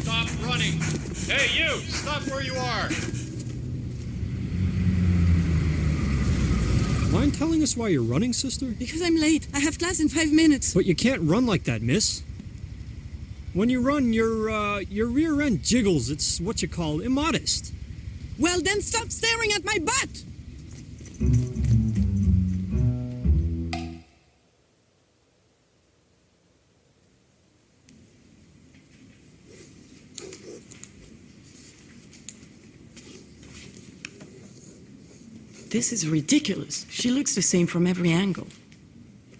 Stop running. Hey, you! Stop where you are! Mind telling us why you're running, sister? Because I'm late. I have class in 5 minutes. But you can't run like that, miss. When you run, your rear end jiggles. It's what you call immodest. Well, then stop staring at my butt! This is ridiculous. She looks the same from every angle.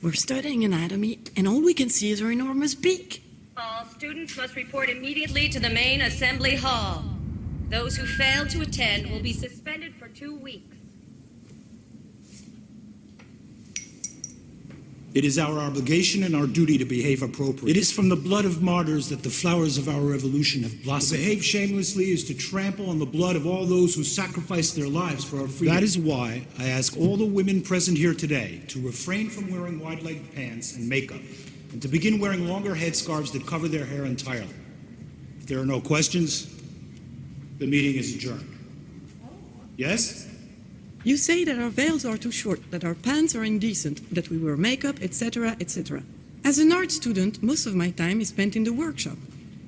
We're studying anatomy, and all we can see is her enormous beak. All students must report immediately to the main assembly hall. Those who fail to attend will be suspended for 2 weeks. It is our obligation and our duty to behave appropriately. It is from the blood of martyrs that the flowers of our revolution have blossomed. To behave shamelessly is to trample on the blood of all those who sacrificed their lives for our freedom. That is why I ask all the women present here today to refrain from wearing wide-legged pants and makeup, and to begin wearing longer headscarves that cover their hair entirely. If there are no questions, the meeting is adjourned. Yes? You say that our veils are too short, that our pants are indecent, that we wear makeup, etc., etc. As an art student, most of my time is spent in the workshop.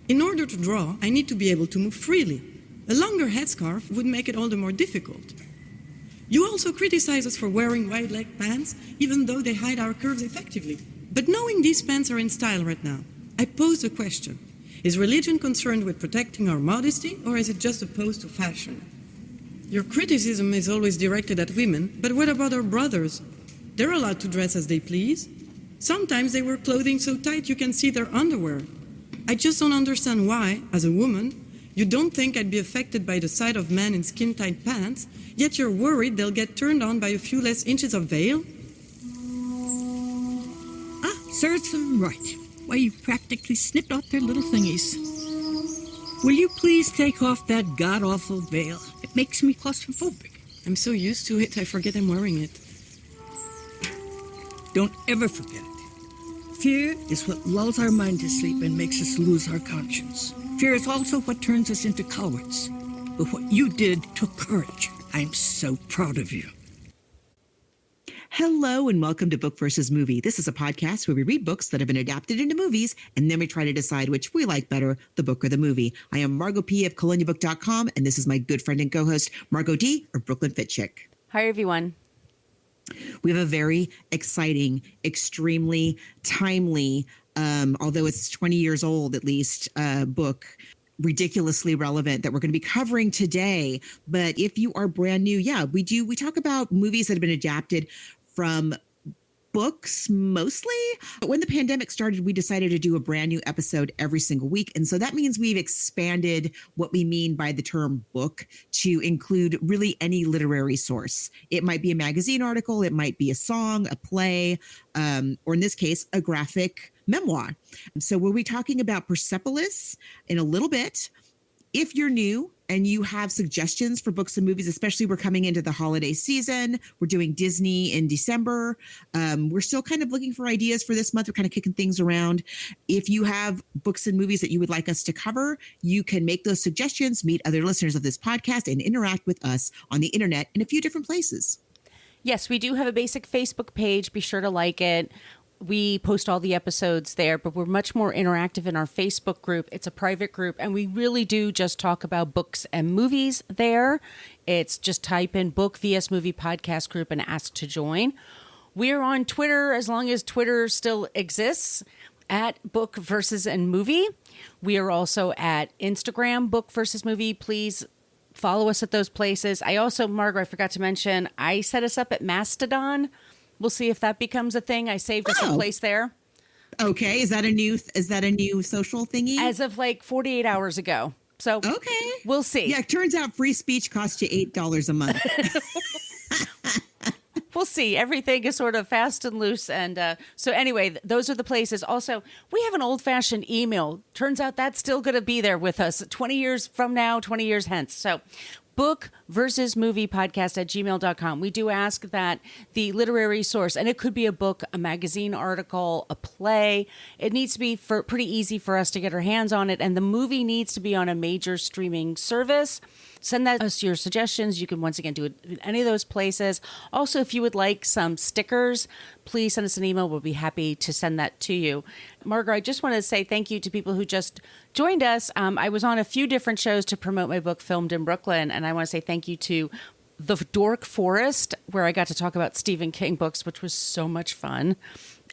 In order to draw, I need to be able to move freely. A longer headscarf would make it all the more difficult. You also criticize us for wearing wide-leg pants, even though they hide our curves effectively. But knowing these pants are in style right now, I pose the question. Is religion concerned with protecting our modesty, or is it just opposed to fashion? Your criticism is always directed at women, but what about our brothers? They're allowed to dress as they please. Sometimes they wear clothing so tight you can see their underwear. I just don't understand why, as a woman, you don't think I'd be affected by the sight of men in skin-tight pants, yet you're worried they'll get turned on by a few less inches of veil? Serves them right. Why, you practically snipped off their little thingies. Will you please take off that god-awful veil? It makes me claustrophobic. I'm so used to it, I forget I'm wearing it. Don't ever forget it. Fear is what lulls our mind to sleep and makes us lose our conscience. Fear is also what turns us into cowards. But what you did took courage. I'm so proud of you. Hello and welcome to Book versus Movie. This is a podcast where we read books that have been adapted into movies and then we try to decide which we like better, the book or the movie. I am Margot P. of coloniabook.com and this is my good friend and co-host Margot D. of Brooklyn Fit Chick. Hi, everyone. We have a very exciting, extremely timely, although it's 20 years old at least, book, ridiculously relevant that we're going to be covering today. But if you are brand new, we talk about movies that have been adapted from books mostly. But when the pandemic started, we decided to do a brand new episode every single week. And so that means we've expanded what we mean by the term book to include really any literary source. It might be a magazine article, it might be a song, a play, or in this case, a graphic memoir. So we'll be talking about Persepolis in a little bit. If you're new and you have suggestions for books and movies, especially we're coming into the holiday season, we're doing Disney in December. We're still kind of looking for ideas for this month. We're kind of kicking things around. If you have books and movies that you would like us to cover, you can make those suggestions, meet other listeners of this podcast, and interact with us on the internet in a few different places. Yes, we do have a basic Facebook page. Be sure to like it. We post all the episodes there, but we're much more interactive in our Facebook group. It's a private group, and we really do just talk about books and movies there. It's just type in Book vs. Movie Podcast Group and ask to join. We're on Twitter as long as Twitter still exists, at Book versus and Movie. We are also at Instagram, Book versus Movie. Please follow us at those places. I also, Margaret, I forgot to mention, I set us up at Mastodon. We'll see if that becomes a thing. I saved us a place there. Okay. Is that a new social thingy? As of like 48 hours ago. So okay, we'll see. Yeah, it turns out free speech costs you $8 a month. We'll see. Everything is sort of fast and loose. And so anyway, those are the places. Also, we have an old-fashioned email. Turns out that's still going to be there with us 20 years from now, 20 years hence. So Book versusmoviepodcast@gmail.com. We do ask that the literary source, and it could be a book, a magazine article, a play, it needs to be pretty easy for us to get our hands on it, and the movie needs to be on a major streaming service. Send us your suggestions. You can once again do it in any of those places. Also, if you would like some stickers, please send us an email. We'll be happy to send that to you. Margaret, I just want to say thank you to people who just joined us. I was on a few different shows to promote my book, Filmed in Brooklyn, and I want to say thank you to The Dork Forest, where I got to talk about Stephen King books, which was so much fun,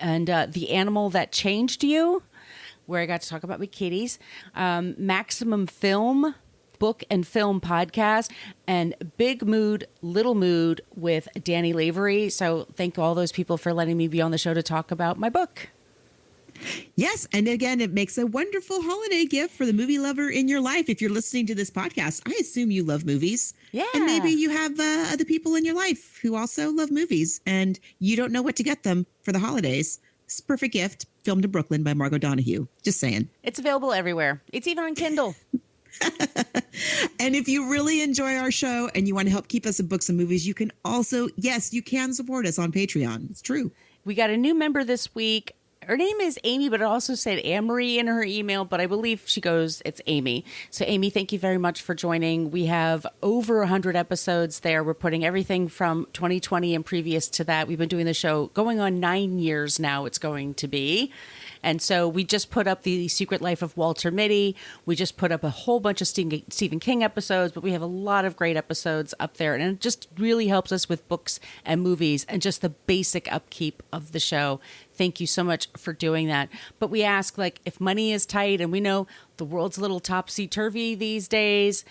and The Animal That Changed You, where I got to talk about my kitties, Maximum Film, book and film podcast, and Big Mood, Little Mood with Danny Lavery. So thank all those people for letting me be on the show to talk about my book. Yes. And again, it makes a wonderful holiday gift for the movie lover in your life. If you're listening to this podcast, I assume you love movies. Yeah. And maybe you have other people in your life who also love movies and you don't know what to get them for the holidays. It's a perfect gift. Filmed in Brooklyn by Margot Donahue. Just saying. It's available everywhere. It's even on Kindle. And if you really enjoy our show and you want to help keep us in books and movies, you can also, yes, you can support us on Patreon. It's true. We got a new member this week. Her name is Amy, but it also said Amory in her email, but I believe she goes, it's Amy. So Amy, thank you very much for joining. We have over 100 episodes there. We're putting everything from 2020 and previous to that. We've been doing the show going on 9 years now, it's going to be. And so we just put up The Secret Life of Walter Mitty. We just put up a whole bunch of Stephen King episodes, but we have a lot of great episodes up there. And it just really helps us with books and movies and just the basic upkeep of the show. Thank you so much for doing that. But we ask, like, if money is tight, and we know the world's a little topsy-turvy these days,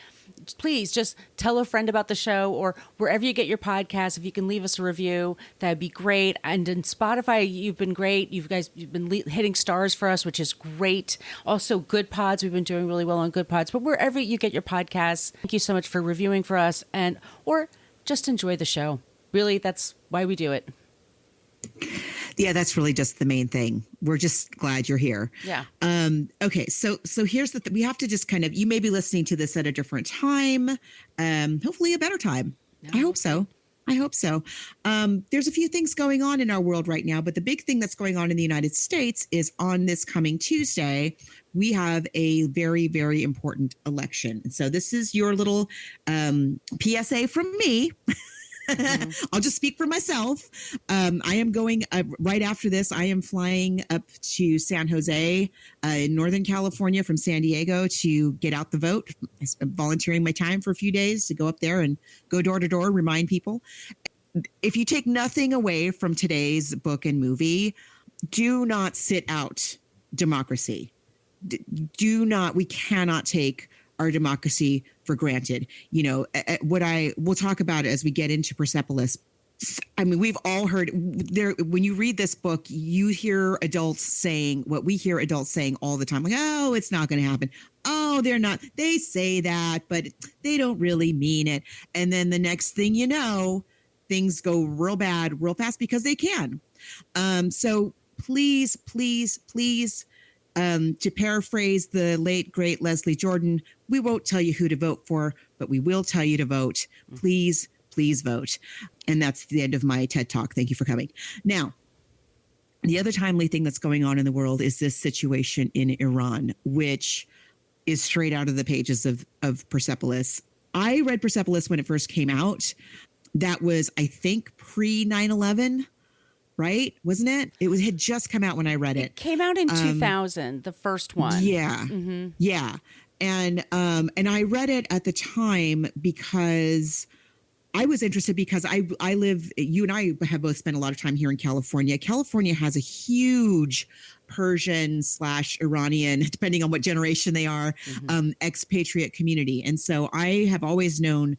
please just tell a friend about the show, or wherever you get your podcast, if you can leave us a review, that'd be great. And in Spotify, you've been great. You've been hitting stars for us, which is great. Also, Good Pods, we've been doing really well on Good Pods. But wherever you get your podcasts, thank you so much for reviewing for us, and or just enjoy the show. Really, that's why we do it. Yeah, that's really just the main thing. We're just glad you're here. Yeah. Okay. So here's the we have to just kind of, you may be listening to this at a different time, hopefully a better time. No. I hope so. There's a few things going on in our world right now, but the big thing that's going on in the United States is on this coming Tuesday, we have a very, very important election. And so this is your little PSA from me. Mm-hmm. I'll just speak for myself. I am going right after this. I am flying up to San Jose in Northern California from San Diego to get out the vote. I'm volunteering my time for a few days to go up there and go door to door, remind people. If you take nothing away from today's book and movie, do not sit out democracy. We cannot take our democracy for granted. You know, we'll talk about it as we get into Persepolis. I mean, we've all heard there, when you read this book, you hear adults saying what we hear adults saying all the time. Like, oh, it's not going to happen. Oh, they're not. They say that, but they don't really mean it. And then the next thing you know, things go real bad, real fast because they can. So please, to paraphrase the late, great Leslie Jordan, we won't tell you who to vote for, but we will tell you to vote. Please vote. And that's the end of my TED Talk. Thank you for coming. Now, the other timely thing that's going on in the world is this situation in Iran, which is straight out of the pages of Persepolis. I read Persepolis when it first came out. That was, I think, pre 9/11. Right? Wasn't it? It had just come out when I read it. It came out in 2000, the first one. Yeah. Mm-hmm. Yeah. And I read it at the time because I was interested, because I live, you and I have both spent a lot of time here in California. California has a huge Persian/Iranian, depending on what generation they are, expatriate community. And so I have always known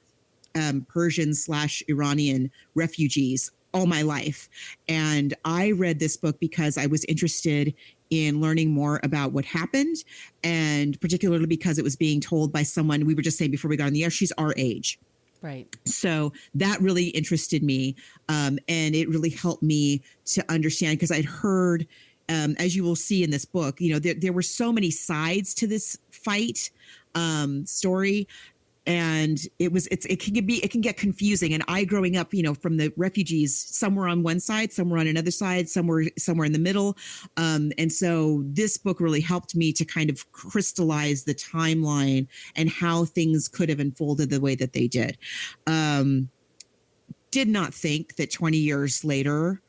Persian/Iranian refugees all my life. And I read this book because I was interested in learning more about what happened, and particularly because it was being told by someone, we were just saying before we got on the air, she's our age. Right. So that really interested me. And it really helped me to understand, because I'd heard, as you will see in this book, you know, there were so many sides to this fight story. and it can get confusing. And I, growing up, from the refugees, some were on one side, some were on another side, somewhere in the middle. And so this book really helped me to kind of crystallize the timeline and how things could have unfolded the way that they did. Did not think that 20 years later,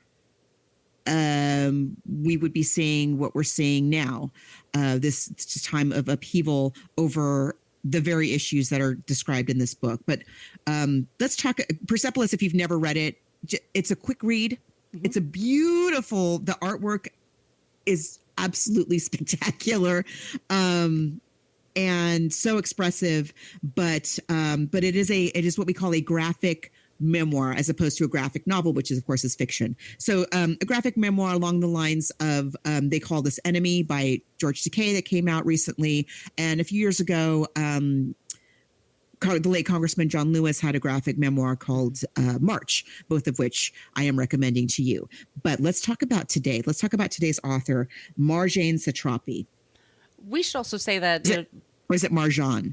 we would be seeing what we're seeing now, this time of upheaval over the very issues that are described in this book. But let's talk Persepolis. If you've never read it, it's a quick read. Mm-hmm. It's a beautiful, the artwork is absolutely spectacular. And so expressive, but it is what we call a graphic memoir as opposed to a graphic novel, which is, of course, is fiction. So a graphic memoir along the lines of They Call This Enemy by George Takei that came out recently. And a few years ago, the late Congressman John Lewis had a graphic memoir called March, both of which I am recommending to you. But let's talk about today. Let's talk about today's author, Marjane Satrapi. We should also say that... Or is it Marjane?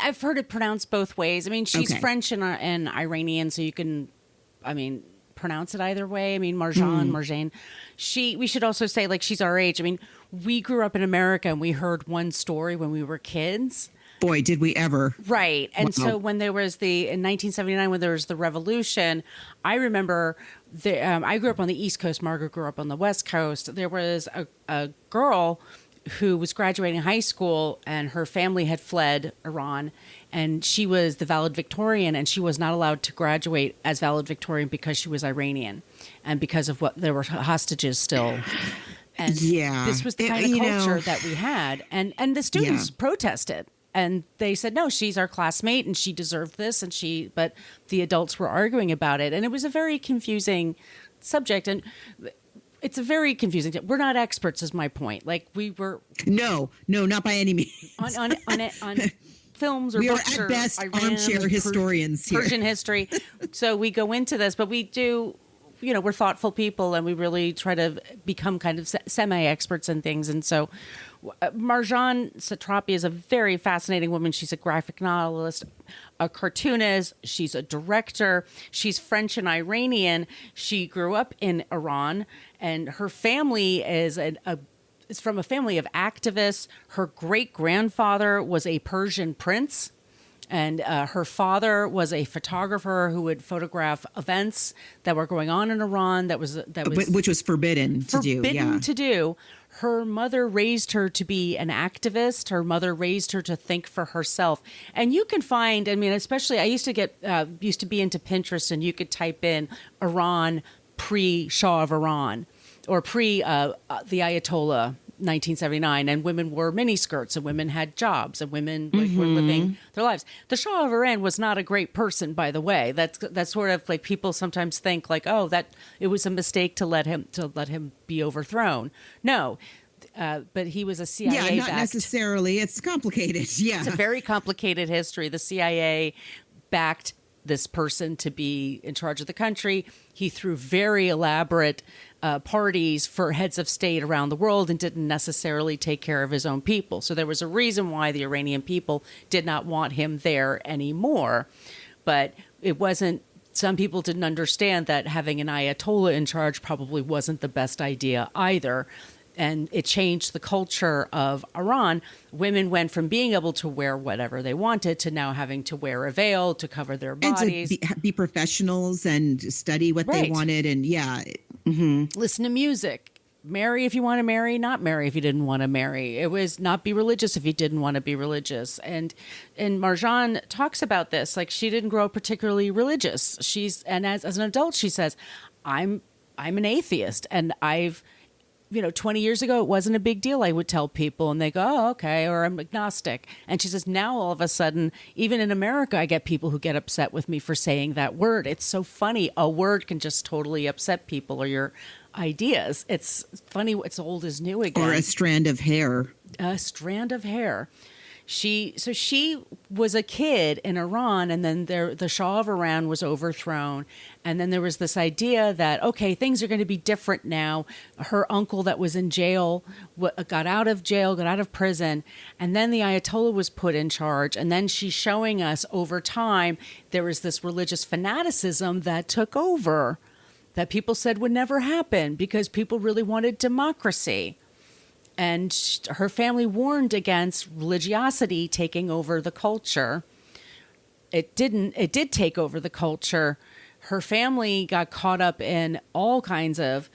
I've heard it pronounced both ways. I mean, she's Okay. French and Iranian, so you can, pronounce it either way. I mean, Marjane. We should also say, like, she's our age. I mean, we grew up in America and we heard one story when we were kids. Boy, did we ever. Right. And Wow. so when there was in 1979, when there was the revolution, I remember I grew up on the East Coast. Margot grew up on the West Coast. There was a girl who was graduating high school, and her family had fled Iran, and she was the valedictorian, and she was not allowed to graduate as valedictorian because she was Iranian, and because of what there were hostages still. And this was the kind of culture that we had, and the students protested. And they said, no, she's our classmate and she deserved this. But the adults were arguing about it. And it was a very confusing subject. And it's a very confusing. We're not experts, is my point. Like, we were. No, not by any means. On films or we books are at best Iran, armchair historians here. Persian history. So we go into this, but we do. We're thoughtful people, and we really try to become kind of semi-experts in things. And so Marjane Satrapi is a very fascinating woman. She's a graphic novelist, a cartoonist. She's a director. She's French and Iranian. She grew up in Iran, and her family is from a family of activists. Her great-grandfather was a Persian prince. And her father was a photographer who would photograph events that were going on in Iran. Which was forbidden to do. Forbidden to do. Her mother raised her to be an activist. Her mother raised her to think for herself. And you can find, especially I used to be into Pinterest, and you could type in Iran pre-Shah of Iran or pre the Ayatollah. 1979, and women wore miniskirts, and women had jobs, and women were living their lives. The Shah of Iran was not a great person, by the way. That's sort of like people sometimes think like, oh, that it was a mistake to let him be overthrown. No, but he was a CIA. Yeah, not necessarily. It's complicated. Yeah, it's a very complicated history. The CIA backed this person to be in charge of the country. He threw very elaborate parties for heads of state around the world and didn't necessarily take care of his own people. So there was a reason why the Iranian people did not want him there anymore. But it wasn't, some people didn't understand that having an Ayatollah in charge probably wasn't the best idea either. And it changed the culture of Iran. Women went from being able to wear whatever they wanted to now having to wear a veil to cover their bodies. And to be professionals and study what they wanted. And listen to music. Marry if you want to marry, not marry if you didn't want to marry. It was not be religious if you didn't want to be religious. And Marjane talks about this. Like, she didn't grow up particularly religious. And as an adult, she says, I'm an atheist, and I've 20 years ago, it wasn't a big deal. I would tell people and they go, oh, okay, or I'm agnostic. And she says, now all of a sudden, even in America, I get people who get upset with me for saying that word. It's so funny. A word can just totally upset people or your ideas. It's funny. It's old as new again. Or a strand of hair. A strand of hair. She was a kid in Iran, and then the Shah of Iran was overthrown, and then there was this idea that, okay, things are going to be different now. Her uncle that was in jail got out of prison, and then the Ayatollah was put in charge, and then she's showing us over time there was this religious fanaticism that took over that people said would never happen because people really wanted democracy. And her family warned against religiosity taking over the culture. It didn't. It did take over the culture. Her family got caught up in all kinds of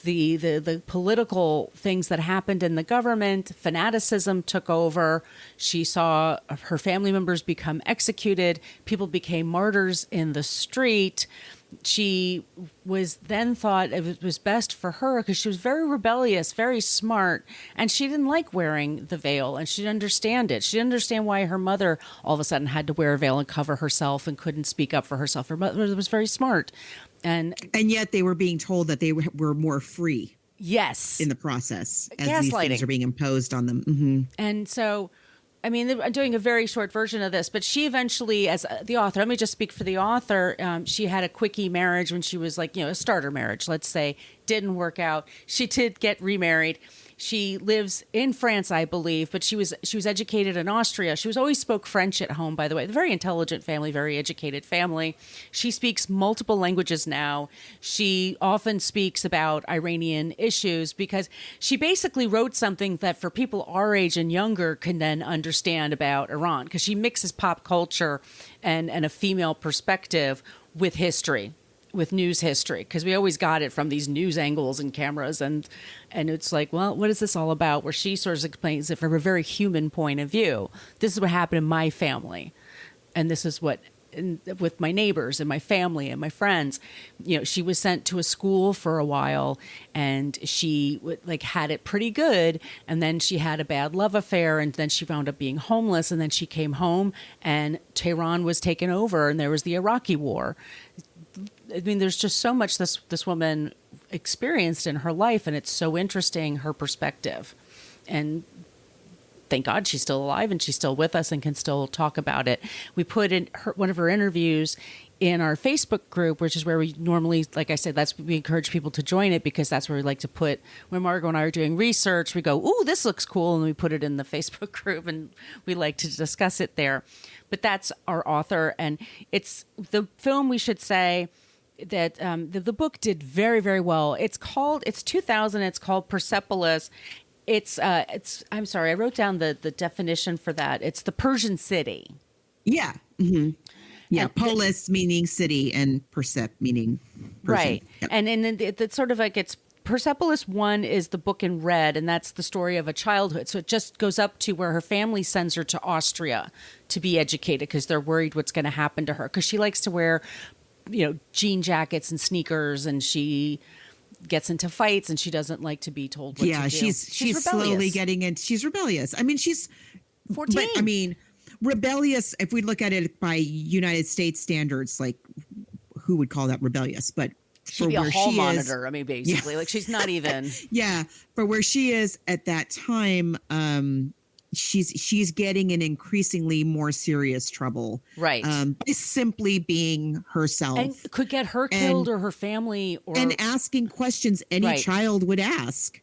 the political things that happened in the government. Fanaticism took over. She saw her family members become executed. People became martyrs in the street. She was then thought it was best for her because she was very rebellious, very smart, and she didn't like wearing the veil, and she didn't understand it. She didn't understand why her mother all of a sudden had to wear a veil and cover herself and couldn't speak up for herself. Her mother was very smart. And yet they were being told that they were more free. Yes. In the process, as Gaslighting. these things are being imposed on them. Mm-hmm. And so, I mean, I'm doing a very short version of this, but she eventually, as the author, let me just speak for the author. She had a quickie marriage when she was like, a starter marriage, let's say, didn't work out. She did get remarried. She lives in France, I believe, but she was educated in Austria. She always spoke French at home, by the way. Very intelligent family, very educated family. She speaks multiple languages now. She often speaks about Iranian issues because she basically wrote something that for people our age and younger can then understand about Iran, because she mixes pop culture and a female perspective with history, with news history, because we always got it from these news angles and cameras, and it's like, well, what is this all about? Where she sort of explains it from a very human point of view. This is what happened in my family, and this is what with my neighbors and my family and my friends. She was sent to a school for a while, and she had it pretty good, and then she had a bad love affair, and then she wound up being homeless, and then she came home, and Tehran was taken over, and there was the Iraqi war. I mean, there's just so much this woman experienced in her life, and it's so interesting, her perspective. And thank God she's still alive and she's still with us and can still talk about it. We put in one of her interviews in our Facebook group, which is where we normally, like I said, we encourage people to join it, because that's where we like to put, when Margot and I are doing research, we go, ooh, this looks cool, and we put it in the Facebook group, and we like to discuss it there. But that's our author, and it's the film, we should say, that the book did very, very well. It's 2000, it's called Persepolis. I'm sorry, I wrote down the definition for that. It's the Persian city. Yeah. Mm-hmm. Yeah. Polis meaning city, and Persep meaning Persian. Right. Yep. And then it's sort of like, it's Persepolis 1 is the book in red, and that's the story of a childhood. So it just goes up to where her family sends her to Austria to be educated, because they're worried what's going to happen to her, because she likes to wear, jean jackets and sneakers, and she gets into fights, and she doesn't like to be told what to do. She's slowly getting in. She's rebellious. I mean, she's 14. But, I mean, rebellious, if we look at it by United States standards, like, who would call that rebellious? But she'd be a hall monitor. I mean, basically, like, she's not even. Yeah, for where she is at that time, she's getting in increasingly more serious trouble, right? By simply being herself, and could get her killed or her family, and asking questions any child would ask.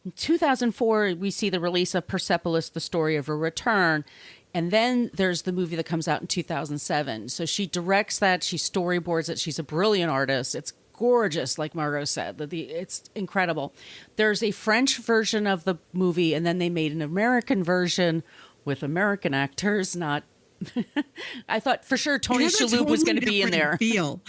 In 2004, we see the release of Persepolis, the story of a return. And then there's the movie that comes out in 2007. So she directs that. She storyboards it. She's a brilliant artist. It's gorgeous, like Margot said. It's incredible. There's a French version of the movie, and then they made an American version with American actors. Not, I thought for sure Tony Shalhoub was going to be in there. Feel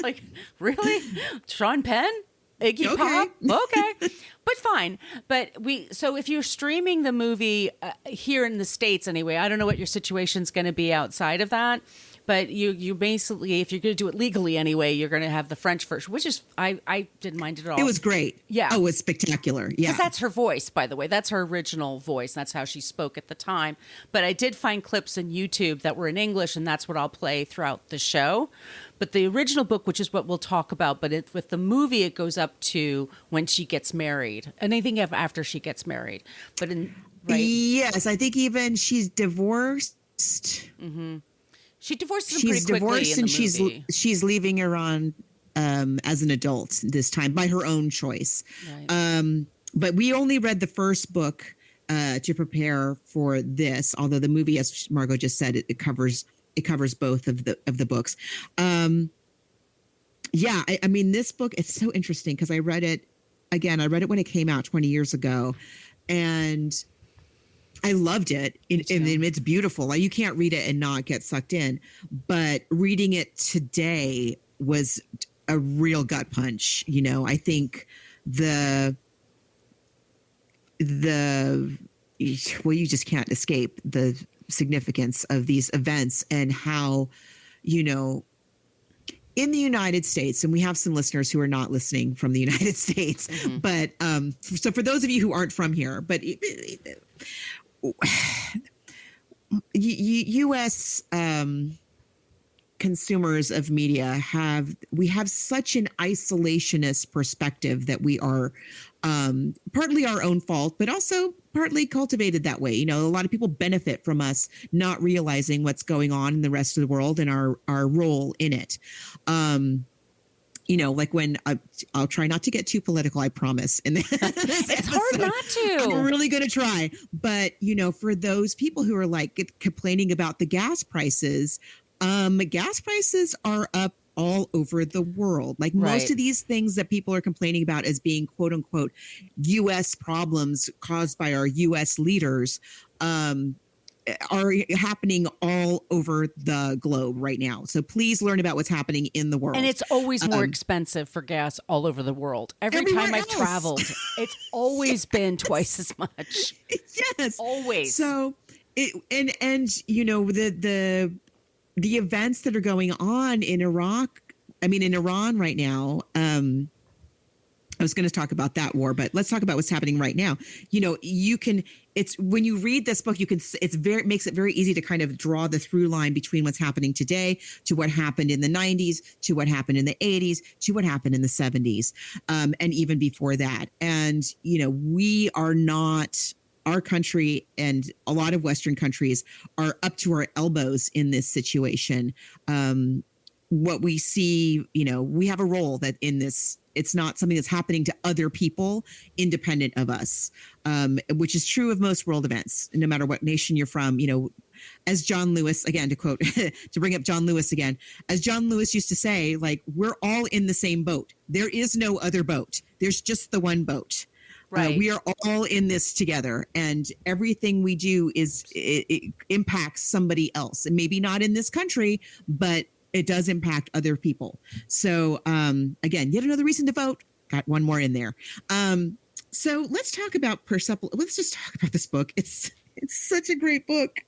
like, really, Sean Penn, Iggy Pop, okay. But fine. But so if you're streaming the movie here in the States anyway, I don't know what your situation's going to be outside of that. But you basically, if you're going to do it legally anyway, you're going to have the French version, which is, I didn't mind it at all. It was great. Yeah. Oh, it was spectacular. Yeah. Because that's her voice, by the way. That's her original voice. That's how she spoke at the time. But I did find clips in YouTube that were in English, and that's what I'll play throughout the show. But the original book, which is what we'll talk about, but with the movie, it goes up to when she gets married. And anything after she gets married. But right? Yes, I think even she's divorced. She divorces him She's pretty quickly divorced in and the movie. she's leaving Iran as an adult this time by her own choice. Right. But we only read the first book to prepare for this, although the movie, as Margot just said, it covers both of the books. Yeah, I mean, this book, it's so interesting because I read it when it came out 20 years ago, and I loved it. And it's beautiful. Like, you can't read it and not get sucked in. But reading it today was a real gut punch. You know, I think well, you just can't escape the significance of these events and how, you know, in the United States, and we have some listeners who are not listening from the United States, but so for those of you who aren't from here, but U.S. consumers of media have such an isolationist perspective that we are partly our own fault, but also partly cultivated that way. You know, a lot of people benefit from us not realizing what's going on in the rest of the world and our role in it. You know, like when I'll try not to get too political, I promise. And it's hard not to. I'm really going to try. But, you know, for those people who are like complaining about the gas prices are up all over the world. Like most of these things that people are complaining about as being quote unquote U.S. problems caused by our U.S. leaders are happening all over the globe right now. So please learn about what's happening in the world. And it's always more expensive for gas all over the world. Every time I've traveled, it's always been twice as much. Yes. Always. So and you know, the events that are going on in Iran right now, I was going to talk about that war, but let's talk about what's happening right now. You know, when you read this book, it makes it very easy to kind of draw the through line between what's happening today to what happened in the 90s, to what happened in the 80s, to what happened in the 70s, and even before that. And, you know, our country and a lot of Western countries are up to our elbows in this situation. What we see, you know, we have a role that in this, it's not something that's happening to other people independent of us, which is true of most world events, no matter what nation you're from. You know, as John Lewis, again, to quote, to bring up John Lewis again, as John Lewis used to say, like, we're all in the same boat. There is no other boat. There's just the one boat. Right. We are all in this together, and everything we do it impacts somebody else, and maybe not in this country, but it does impact other people. So again, yet another reason to vote. Got one more in there. So let's talk about Persepolis. Let's just talk about this book. It's such a great book.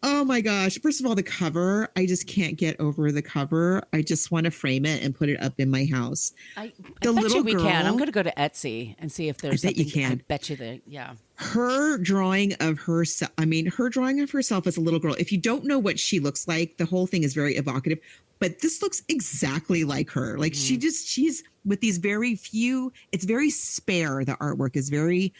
Oh my gosh. First of all, the cover, I just can't get over the cover. I just want to frame it and put it up in my house. I bet you we can. I'm going to go to Etsy and see if there's something. You can. I bet you yeah. Her drawing of herself, as a little girl, if you don't know what she looks like, the whole thing is very evocative, but this looks exactly like her. Like she's with these very few, it's very spare. The artwork is very,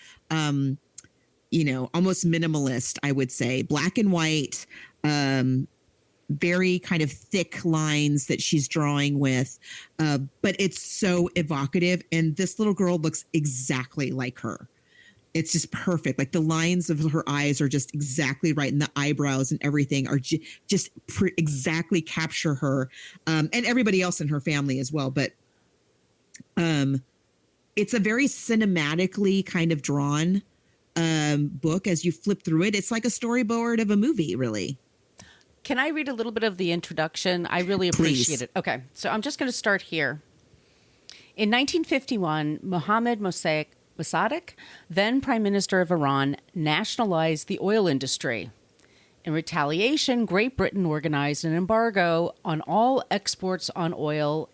you know, almost minimalist, I would say. Black and white, very kind of thick lines that she's drawing with. But it's so evocative. And this little girl looks exactly like her. It's just perfect. Like the lines of her eyes are just exactly right. And the eyebrows and everything are exactly capture her. And everybody else in her family as well. But it's a very cinematically kind of drawn book. As you flip through it, it's like a storyboard of a movie, really. Can I read a little bit of the introduction? I really appreciate it. Okay, so I'm just going to start here. In 1951, Mohammad Mossadegh, then Prime Minister of Iran, nationalized the oil industry. In retaliation, Great Britain organized an embargo on all exports on oil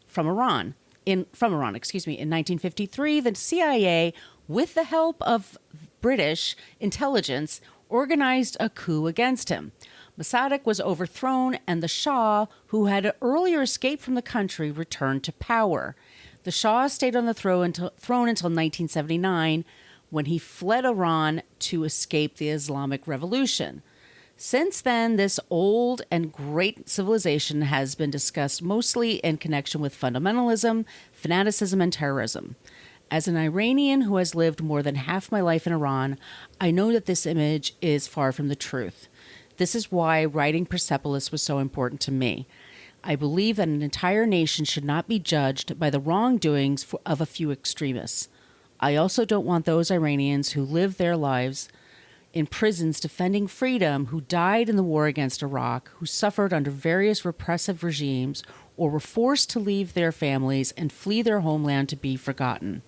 from Iran. In 1953, the CIA, with the help of British intelligence, organized a coup against him. Mossadegh was overthrown, and the Shah, who had earlier escaped from the country, returned to power. The Shah stayed on the throne until 1979, when he fled Iran to escape the Islamic Revolution. Since then, this old and great civilization has been discussed mostly in connection with fundamentalism, fanaticism, and terrorism. As an Iranian who has lived more than half my life in Iran, I know that this image is far from the truth. This is why writing Persepolis was so important to me. I believe that an entire nation should not be judged by the wrongdoings of a few extremists. I also don't want those Iranians who live their lives in prisons defending freedom, who died in the war against Iraq, who suffered under various repressive regimes, or were forced to leave their families and flee their homeland to be forgotten.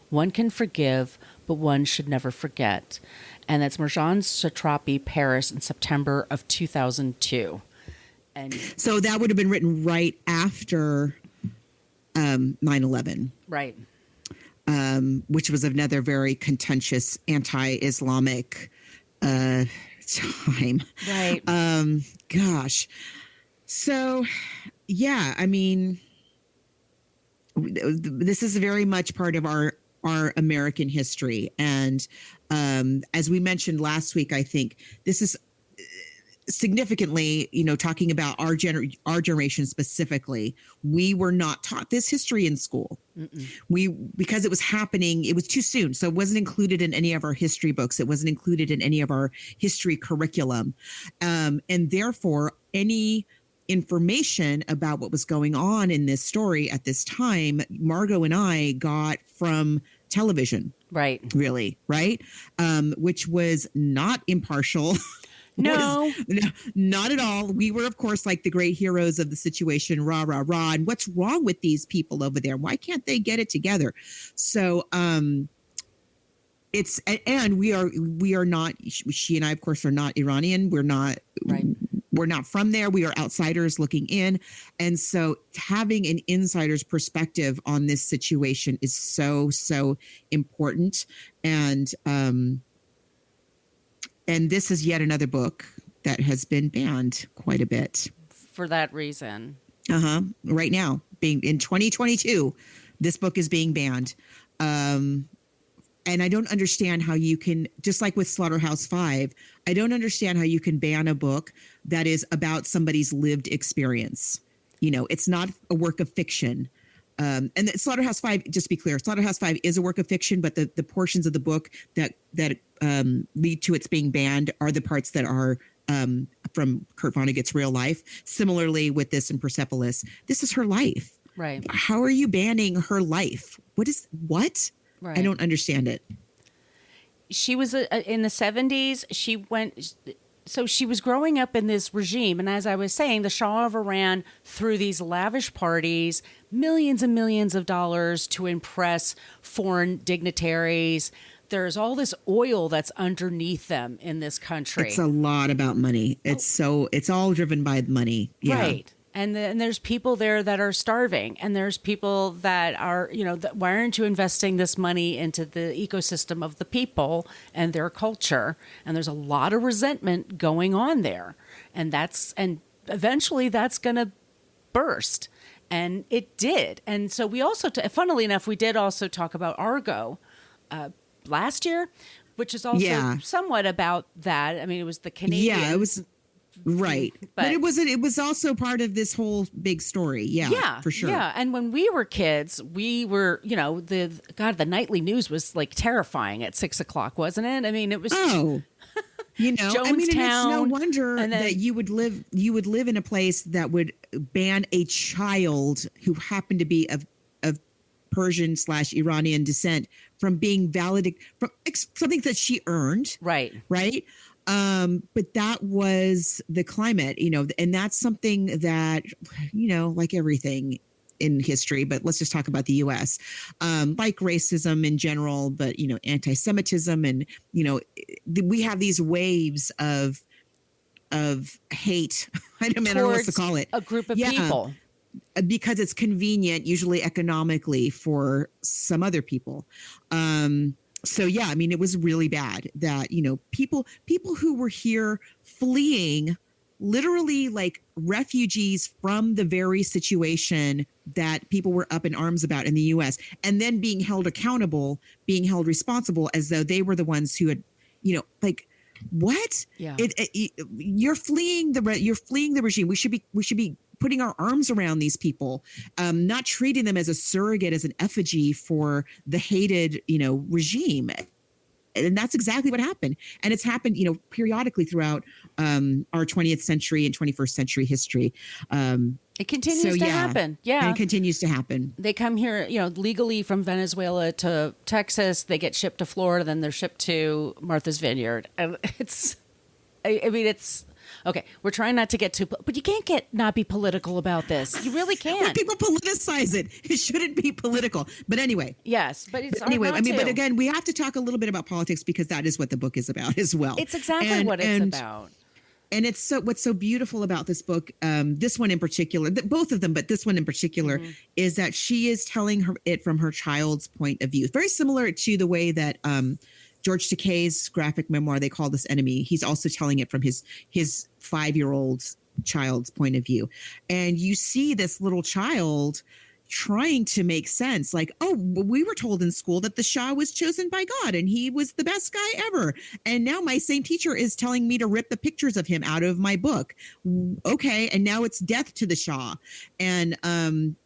One can forgive, but one should never forget. And that's Marjane Satrapi, Paris, in September of 2002. And so that would have been written right after 9/11. Right. Which was another very contentious anti-Islamic time. Right. Gosh. So, yeah, I mean, this is very much part of our American history. And as we mentioned last week, I think this is significantly, talking about our generation specifically, we were not taught this history in school. Because it was happening, it was too soon. So it wasn't included in any of our history books. It wasn't included in any of our history curriculum. And therefore, any information about what was going on in this story at this time, Margot and I got from television. Right. Really, right? Which was not impartial. No, not at all. We were, of course, like the great heroes of the situation, rah, rah, rah. And what's wrong with these people over there? Why can't they get it together? So and we are not, she and I, of course, are not Iranian. We're not, right. We're not from there. We are outsiders looking in. And so having an insider's perspective on this situation is so, so important. And this is yet another book that has been banned quite a bit. For that reason. Right now, being in 2022, this book is being banned. And I don't understand how you can, just like with Slaughterhouse-Five, I don't understand how you can ban a book that is about somebody's lived experience. It's not a work of fiction. And Slaughterhouse-Five, just to be clear, Slaughterhouse-Five is a work of fiction, but the portions of the book that lead to its being banned are the parts that are from Kurt Vonnegut's real life. Similarly with this in Persepolis, this is her life. Right. How are you banning her life? What? Right. I don't understand it. She was in the 70s. So she was growing up in this regime. And as I was saying, the Shah of Iran threw these lavish parties, millions and millions of dollars to impress foreign dignitaries. There's all this oil that's underneath them in this country. It's a lot about money. It's all driven by money. Yeah. Right. And there's people there that are starving, and there's people that are, why aren't you investing this money into the ecosystem of the people and their culture? And there's a lot of resentment going on there, and eventually that's going to burst, and it did. And so we also, funnily enough, we did also talk about Argo last year, which is also somewhat about that. I mean, it was the Canadian. Yeah, it was. Right. But it was also part of this whole big story. Yeah, for sure. Yeah. And when we were kids, we were, the nightly news was like terrifying at 6 o'clock, wasn't it? I mean, it was. Oh, Jonestown, I mean, it's no wonder that you would live in a place that would ban a child who happened to be of Persian/Iranian descent from being valid from something that she earned. Right. Right. But that was the climate, and that's something that, like everything in history, but let's just talk about the U.S., like racism in general, but, anti-Semitism. And, we have these waves of hate. I don't know what to call it. A group of people. Because it's convenient, usually economically, for some other people. So, yeah, I mean, it was really bad that, people who were here fleeing literally like refugees from the very situation that people were up in arms about in the US, and then being held accountable, being held responsible as though they were the ones who had, like, what? Yeah. You're fleeing the regime. We should be putting our arms around these people, not treating them as a surrogate, as an effigy for the hated, regime. And that's exactly what happened. And it's happened, periodically throughout our 20th century and 21st century history. It continues to happen. Yeah. And it continues to happen. They come here, legally from Venezuela to Texas. They get shipped to Florida, then they're shipped to Martha's Vineyard. And it's okay. We're trying not to get too, but you can't not be political about this. You really can't. When people politicize it, it shouldn't be political. But anyway. Yes, but it's anyway. not but again, we have to talk a little bit about politics because that is what the book is about as well. It's exactly what it's about. And it's what's so beautiful about this book, this one in particular, both of them, but this one in particular, is that she is telling it from her child's point of view. Very similar to the way that George Takei's graphic memoir, They Call This Enemy, he's also telling it from his 5-year-old child's point of view. And you see this little child trying to make sense, like, oh, we were told in school that the Shah was chosen by God and he was the best guy ever. And now my same teacher is telling me to rip the pictures of him out of my book. Okay. And now it's death to the Shah. And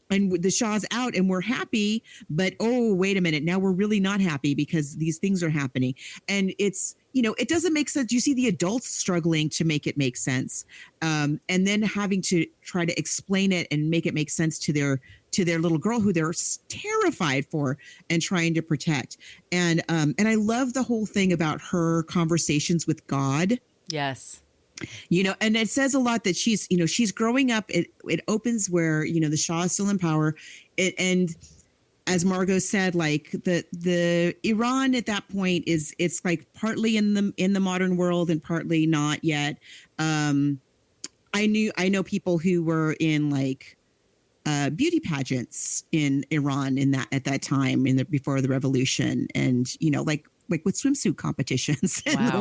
the Shah's out and we're happy, but oh, wait a minute. Now we're really not happy because these things are happening. And it's, it doesn't make sense. You see the adults struggling to make it make sense. And then having to try to explain it and make it make sense to their little girl who they're terrified for and trying to protect. And I love the whole thing about her conversations with God. Yes. And it says a lot that she's growing up. It opens where, the Shah is still in power. And as Margos said, like the Iran at that point it's like partly in the modern world and partly not yet. I know people who were in like beauty pageants in Iran at that time before the revolution, and like with swimsuit competitions and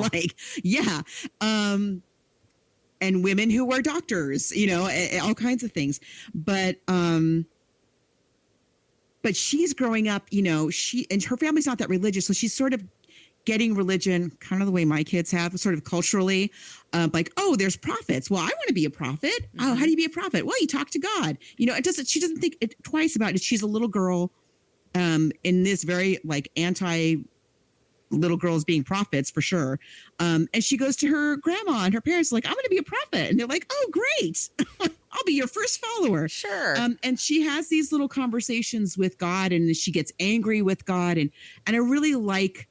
wow. And women who were doctors, all kinds of things. But she's growing up, and her family's not that religious. So she's sort of getting religion kind of the way my kids have, sort of culturally, like, oh, there's prophets. Well, I want to be a prophet. Mm-hmm. Oh, how do you be a prophet? Well, you talk to God. She doesn't think twice about it. She's a little girl in this very like anti little girls being prophets for sure. And she goes to her grandma and her parents like, I'm going to be a prophet. And they're like, oh, great. I'll be your first follower. Sure. And she has these little conversations with God and she gets angry with God. And I really like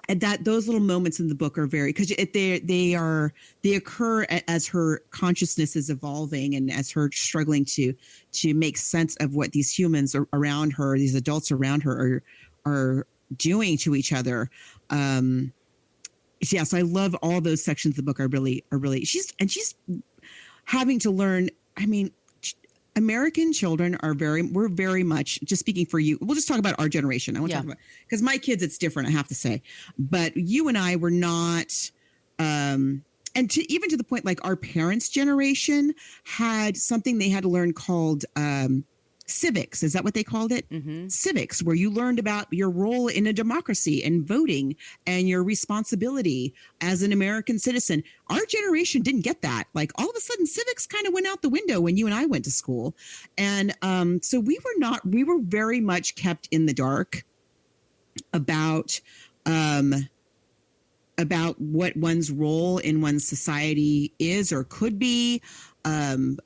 that those little moments in the book are very, because they occur as her consciousness is evolving and as her struggling to make sense of what these humans around her, these adults around her are doing to each other. So I love all those sections of the book. Are really she's having to learn. I mean, American children we're very much, just speaking for you, we'll just talk about our generation. I want to talk about, because my kids, it's different, I have to say, but you and I were not, and even to the point, like our parents' generation had something they had to learn called, civics. Is that what they called it? Mm-hmm. Civics, where you learned about your role in a democracy and voting and your responsibility as an American citizen. Our generation didn't get that. Like all of a sudden civics kind of went out the window when you and I went to school. And so we were very much kept in the dark about what one's role in one's society is or could be.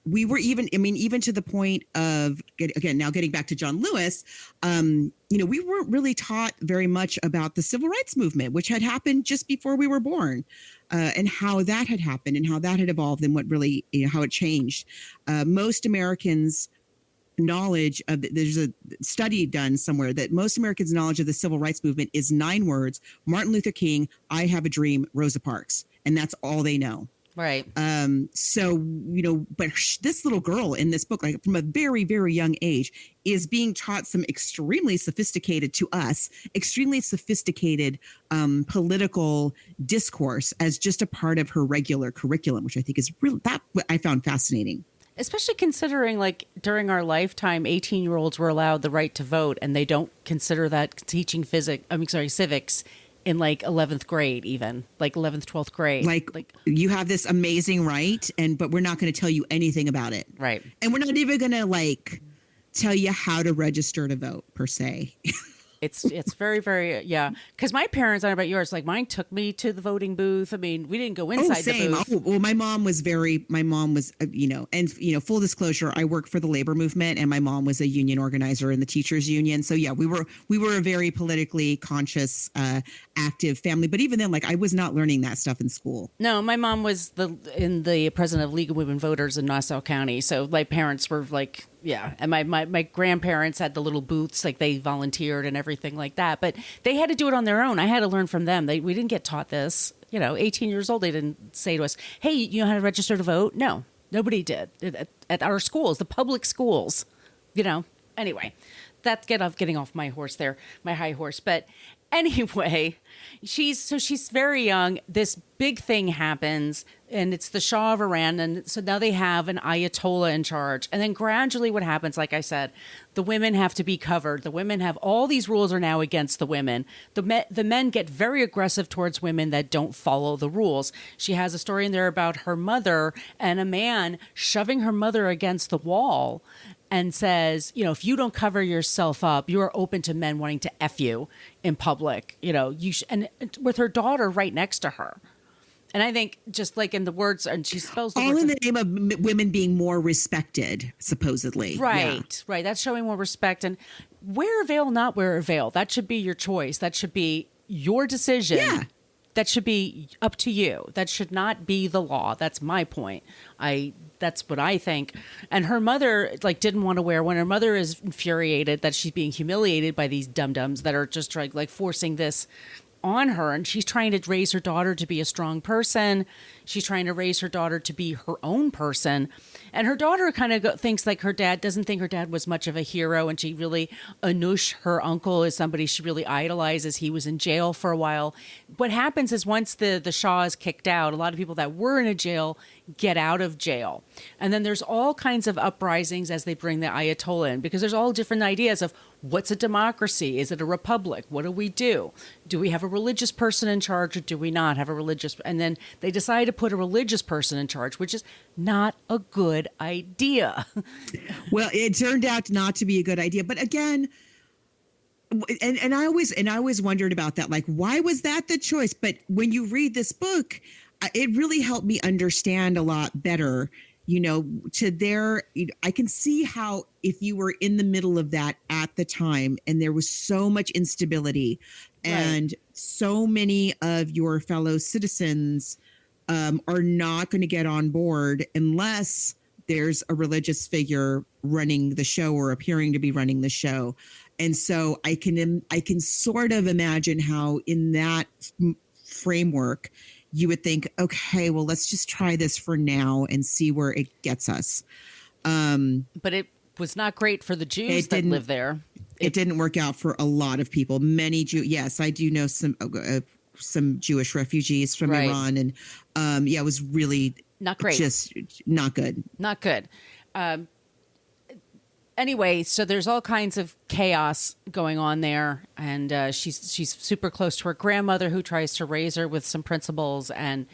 We were even to the point of, again, now getting back to John Lewis, we weren't really taught very much about the civil rights movement, which had happened just before we were born, and how that had happened and how that had evolved and what really, how it changed. Most Americans' knowledge of, there's a study done somewhere that most Americans' knowledge of the civil rights movement is 9 words: Martin Luther King, I have a dream, Rosa Parks. And that's all they know. Right. So, but this little girl in this book, like from a very, very young age, is being taught some extremely sophisticated political discourse as just a part of her regular curriculum, which I think is really, that I found fascinating. Especially considering, like, during our lifetime, 18-year-olds were allowed the right to vote, and they don't consider that teaching civics in like 11th grade, even like 11th, 12th grade. Like you have this amazing right, but we're not going to tell you anything about it. Right. And we're not even going to like tell you how to register to vote per se. It's very, very, yeah. Because my parents, I don't know about yours, like mine took me to the voting booth. I mean, we didn't go inside the booth. Oh, well, my mom was, full disclosure, I work for the labor movement, and my mom was a union organizer in the teachers union. So yeah, we were a very politically conscious, active family. But even then, like, I was not learning that stuff in school. No, my mom was the president of League of Women Voters in Nassau County. So my parents were like, yeah. And my grandparents had the little booths, like they volunteered and everything like that. But they had to do it on their own. I had to learn from them. We didn't get taught this. 18 years old, they didn't say to us, hey, you know how to register to vote? No, nobody did at our schools, the public schools, Anyway, that's getting off my horse there, my high horse. But anyway, she's very young. This big thing happens, and it's the Shah of Iran. And so now they have an Ayatollah in charge. And then gradually what happens, like I said, the women have to be covered. The women have all these rules are now against the women. The men get very aggressive towards women that don't follow the rules. She has a story in there about her mother and a man shoving her mother against the wall and says, if you don't cover yourself up, you are open to men wanting to F you in public, and with her daughter right next to her. And I think just like in the words, and she spells the all words in the name of women being more respected, supposedly. Right, yeah. Right. That's showing more respect. And wear a veil, not wear a veil. That should be your choice. That should be your decision. Yeah. That should be up to you. That should not be the law. That's my point. That's what I think. And her mother didn't want to wear one. Her mother is infuriated that she's being humiliated by these dum-dums that are just like forcing this on her. And she's trying to raise her daughter to be a strong person. She's trying to raise her daughter to be her own person. And her daughter kind of thinks like her dad doesn't think her dad was much of a hero. And she really, Anush, her uncle, is somebody she really idolizes. He was in jail for a while. What happens is once the Shah is kicked out, a lot of people that were in a jail get out of jail. And then there's all kinds of uprisings as they bring the Ayatollah in, because there's all different ideas of what's a democracy? Is it a republic? What do we do? Do we have a religious person in charge, or do we not have a religious? And then they decide to put a religious person in charge, which is not a good idea. Well, it turned out not to be a good idea. But again, and I always wondered about that. Like, why was that the choice? But when you read this book, it really helped me understand a lot better, I can see how if you were in the middle of that at the time and there was so much instability and so many of your fellow citizens are not going to get on board unless there's a religious figure running the show or appearing to be running the show. And so I can sort of imagine how in that framework, you would think, okay, well, let's just try this for now and see where it gets us. But it was not great for the Jews that live there. It didn't work out for a lot of people. Many yes, I do know some Jewish refugees from Iran, and it was really not great. Just not good. Not good. Anyway, so there's all kinds of chaos going on there, and she's super close to her grandmother, who tries to raise her with some principles. And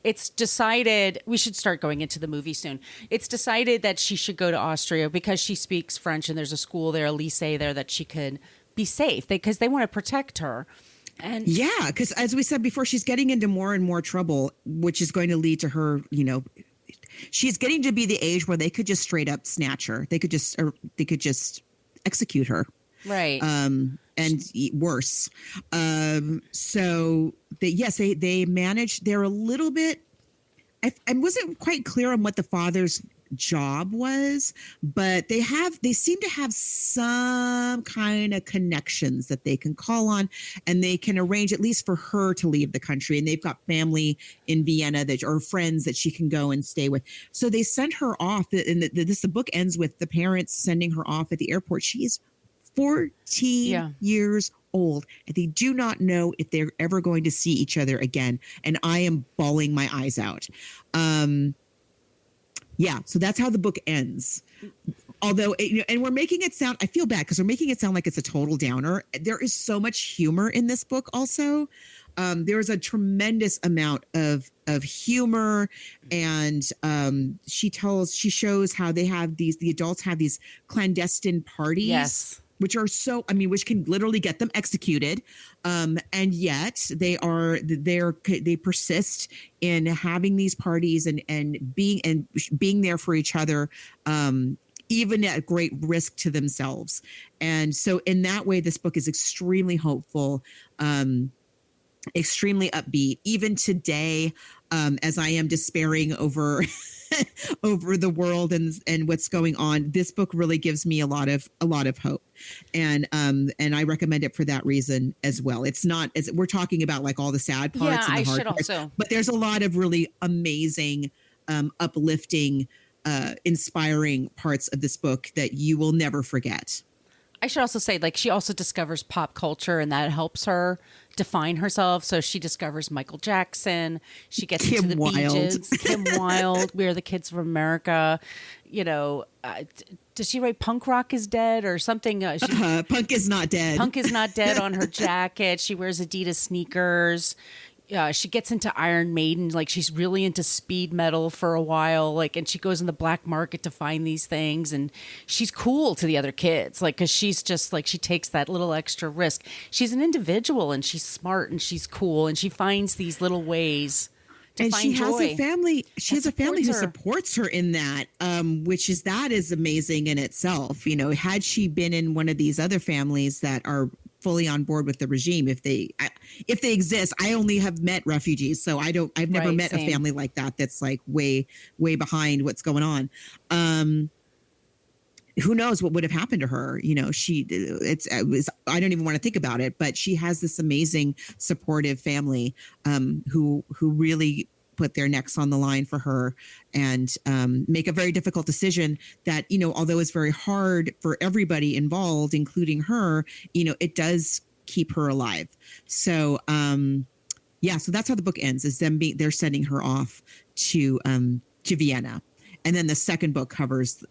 it's decided we should start going into the movie soon. It's decided that she should go to Austria because she speaks French, and there's a school there, a lycée there, that she could be safe because they want to protect her. And yeah, because as we said before, she's getting into more and more trouble, which is going to lead to her, she's getting to be the age where they could just straight up snatch her. They could just execute her. Right. And worse. So they managed. They're a little bit. I wasn't quite clear on what the father's job was, but they seem to have some kind of connections that they can call on, and they can arrange at least for her to leave the country. And they've got family in Vienna or friends that she can go and stay with. So they sent her off, and the book ends with the parents sending her off at the airport. She is 14 years old, and they do not know if they're ever going to see each other again. And I am bawling my eyes out. So that's how the book ends. Although, and we're making it sound, I feel bad because we're making it sound like it's a total downer. There is so much humor in this book also. There is a tremendous amount of humor, and she shows how the adults have these clandestine parties. Yes. Which which can literally get them executed. And yet they persist in having these parties and being there for each other, even at great risk to themselves. And so in that way, this book is extremely hopeful, extremely upbeat. Even today, as I am despairing over over the world and what's going on, this book really gives me a lot of hope, and I recommend it for that reason as well. It's not as we're talking about like all the sad parts and the hard parts, but there's a lot of really amazing, uplifting, inspiring parts of this book that you will never forget. I should also say, like, she also discovers pop culture, and that helps her define herself. So she discovers Michael Jackson. She gets into the Bee Gees, Kim Wilde, We Are the Kids of America. Does she write Punk Rock is Dead or something? Punk is not dead. Punk is not dead on her jacket. She wears Adidas sneakers. She gets into Iron Maiden, like she's really into speed metal for a while, like, and she goes in the black market to find these things, and she's cool to the other kids, like, because she's just like, she takes that little extra risk. She's an individual, and she's smart, and she's cool, and she finds these little ways to find joy. Has a family. She has a family who supports her in that, which is amazing in itself. Had she been in one of these other families that are fully on board with the regime, if they exist. I only have met refugees, so I've never met a family like that that's like way behind what's going on. Who knows what would have happened to her? I don't even want to think about it, but she has this amazing supportive family who really put their necks on the line for her and make a very difficult decision that, although it's very hard for everybody involved, including her, it does keep her alive. So, so that's how the book ends, is they're sending her off to Vienna. And then the second book covers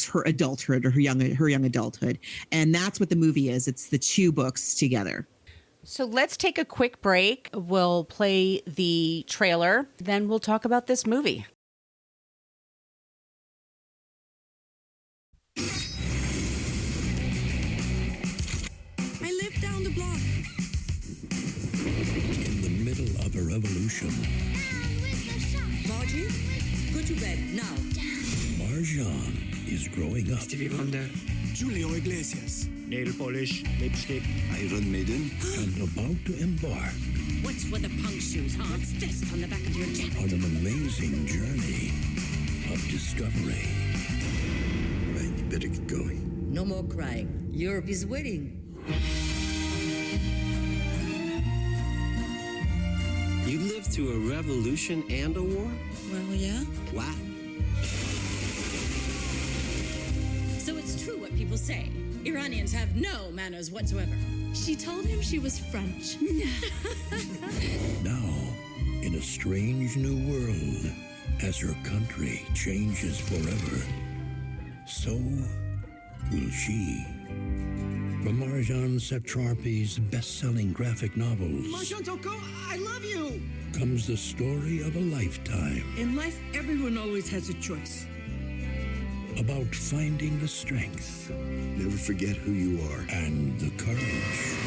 her adulthood, or her young adulthood. And that's what the movie is. It's the two books together. So let's take a quick break. We'll play the trailer, then we'll talk about this movie. I live down the block. In the middle of a revolution. Margie, go to bed now. Marjane is growing up. Stevie Wonder. Julio Iglesias. Nail polish, lipstick. Iron Maiden. And about to embark. What's with the punk shoes, huh? What's this on the back of your jacket? On an amazing journey of discovery. Right, you better get going. No more crying. Europe is waiting. You lived through a revolution and a war? Well, yeah. Wow. So it's true what people say. Iranians have no manners whatsoever. She told him she was French. Now, in a strange new world, as her country changes forever, so will she. From Marjane Satrapi's best-selling graphic novels, Marjane, don't go. I love you. Comes the story of a lifetime. In life, everyone always has a choice. About finding the strength. Never forget who you are. And the courage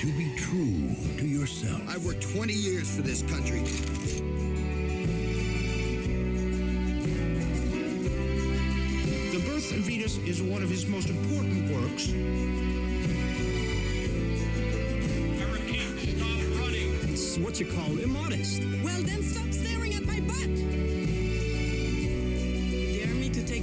to be true to yourself. I worked 20 years for this country. The Birth of Venus is one of his most important works. It's what you call immodest. Well, then stop staring at my butt. Dare me to take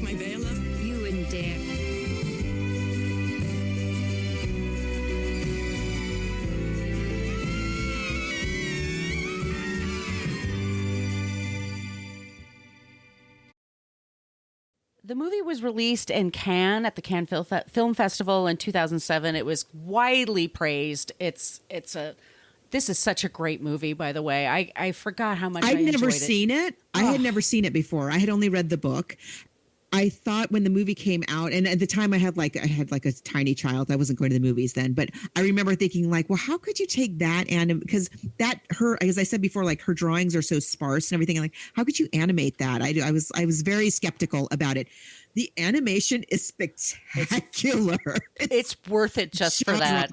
The movie was released in Cannes at the Cannes Film Festival in 2007. It was widely praised. This is such a great movie, by the way. I forgot how much I enjoyed it. I'd never seen it. I had never seen it before. I had only read the book. I thought when the movie came out, and at the time I had like a tiny child. I wasn't going to the movies then, but I remember thinking like, well, how could you take that because as I said before, like her drawings are so sparse and everything. Like, how could you animate that? I was very skeptical about it. The animation is spectacular. It's worth it just for that.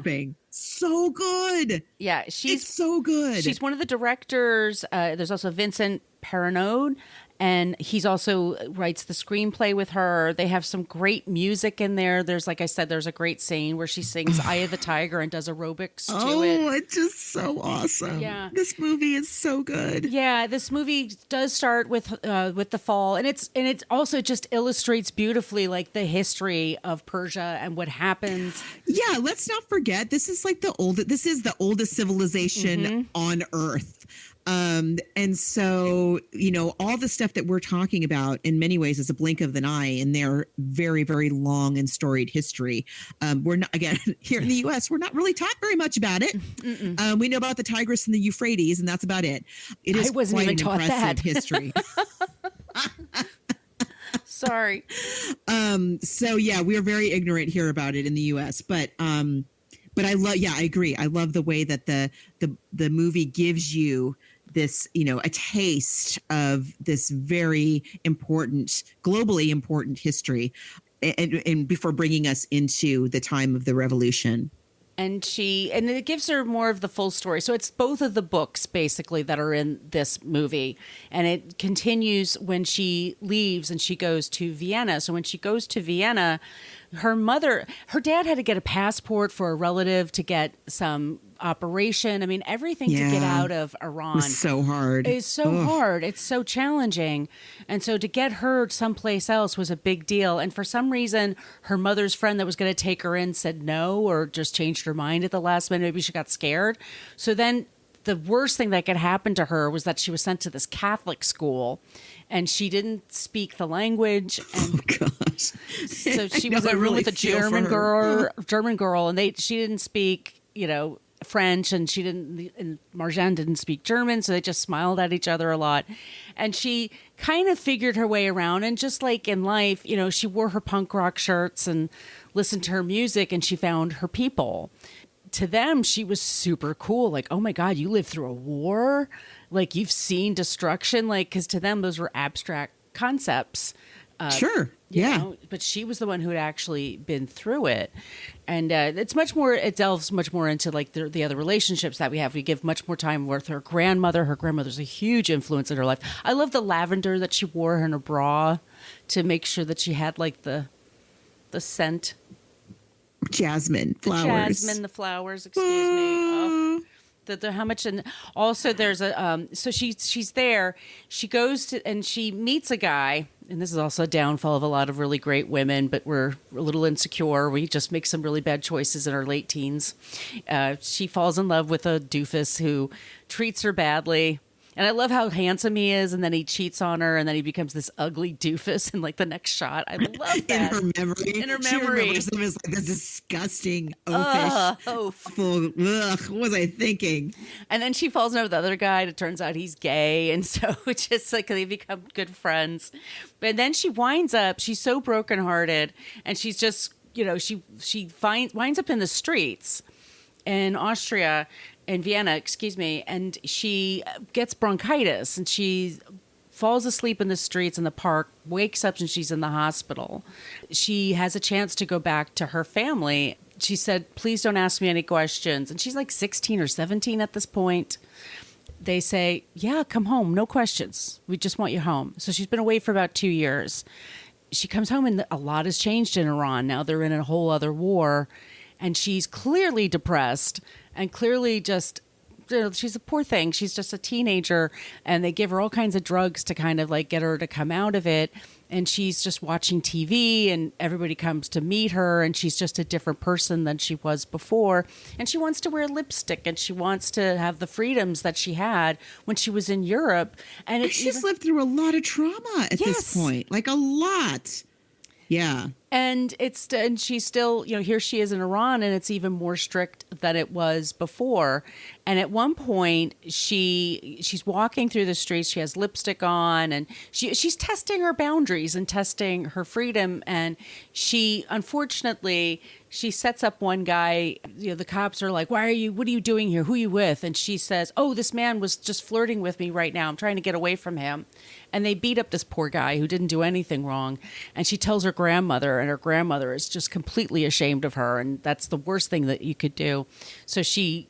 So good. Yeah, it's so good. She's one of the directors. There's also Vincent Perronneau, and he's also writes the screenplay with her. They have some great music in there. There's, like I said, there's a great scene where she sings "Eye of the Tiger" and does aerobics to it. Oh, it's just so awesome. Yeah, this movie is so good. Yeah, this movie does start with the fall, and it also just illustrates beautifully like the history of Persia and what happens. Yeah, let's not forget this is the oldest civilization on Earth. And so, all the stuff that we're talking about in many ways is a blink of an eye in their very, very long and storied history. We're not, again, here in the U.S., we're not really taught very much about it. We know about the Tigris and the Euphrates, and that's about it. It is quite an impressive history. Sorry. So yeah, we are very ignorant here about it in the U.S., but I agree. I love the way that the movie gives you this, a taste of this very important, globally important history, and before bringing us into the time of the revolution. And it gives her more of the full story. So it's both of the books basically that are in this movie. And it continues when she leaves and she goes to Vienna. So when she goes to Vienna, her dad had to get a passport for a relative to get some operation. I mean, everything to get out of Iran. It was so hard. It's so hard. It's so challenging. And so to get her someplace else was a big deal. And for some reason, her mother's friend that was going to take her in said no, or just changed her mind at the last minute. Maybe she got scared. So then the worst thing that could happen to her was that she was sent to this Catholic school, and she didn't speak the language. And gosh. So she was in a room with a German girl, and she didn't speak, French, and Marjane didn't speak German, so they just smiled at each other a lot. And she kind of figured her way around, and just like in life, she wore her punk rock shirts and listened to her music, and she found her people. To them, she was super cool. Like, oh my God, you lived through a war? Like, you've seen destruction? Like, because to them, those were abstract concepts. Sure. Yeah. But she was the one who had actually been through it. And it delves much more into like the other relationships that we have. We give much more time with her grandmother. Her grandmother's a huge influence in her life. I love the lavender that she wore in her bra to make sure that she had like the scent. Jasmine flowers. The flowers, excuse me. How much, and also there's so she's there. She goes to, and she meets a guy, and this is also a downfall of a lot of really great women, but we're a little insecure. We just make some really bad choices in our late teens. She falls in love with a doofus who treats her badly. And I love how handsome he is, and then he cheats on her, and then he becomes this ugly doofus in like the next shot. I love that. In her memory. She remembers him as like this disgusting oaf. What was I thinking? And then she falls in love with the other guy, and it turns out he's gay, and so it's just like they become good friends. But then she winds up, she's so brokenhearted, and she's just, she winds up in the streets in Austria, in Vienna, excuse me, and she gets bronchitis, and she falls asleep in the streets in the park, wakes up, and she's in the hospital. She has a chance to go back to her family. She said, please don't ask me any questions. And she's like 16 or 17 at this point. They say, yeah, come home, no questions. We just want you home. So she's been away for about 2 years. She comes home, and a lot has changed in Iran. Now they're in a whole other war, and she's clearly depressed. And clearly just, she's a poor thing. She's just a teenager, and they give her all kinds of drugs to kind of like get her to come out of it. And she's just watching TV, and everybody comes to meet her, and she's just a different person than she was before. And she wants to wear lipstick, and she wants to have the freedoms that she had when she was in Europe. And she's lived through a lot of trauma at this point, like a lot. Yeah. And she's still, here she is in Iran, and it's even more strict than it was before. And at one point, she's walking through the streets. She has lipstick on, and she's testing her boundaries and testing her freedom. And unfortunately, she sets up one guy. The cops are like, what are you doing here? Who are you with? And she says, oh, this man was just flirting with me right now. I'm trying to get away from him. And they beat up this poor guy who didn't do anything wrong. And she tells her grandmother, and her grandmother is just completely ashamed of her. And that's the worst thing that you could do. So she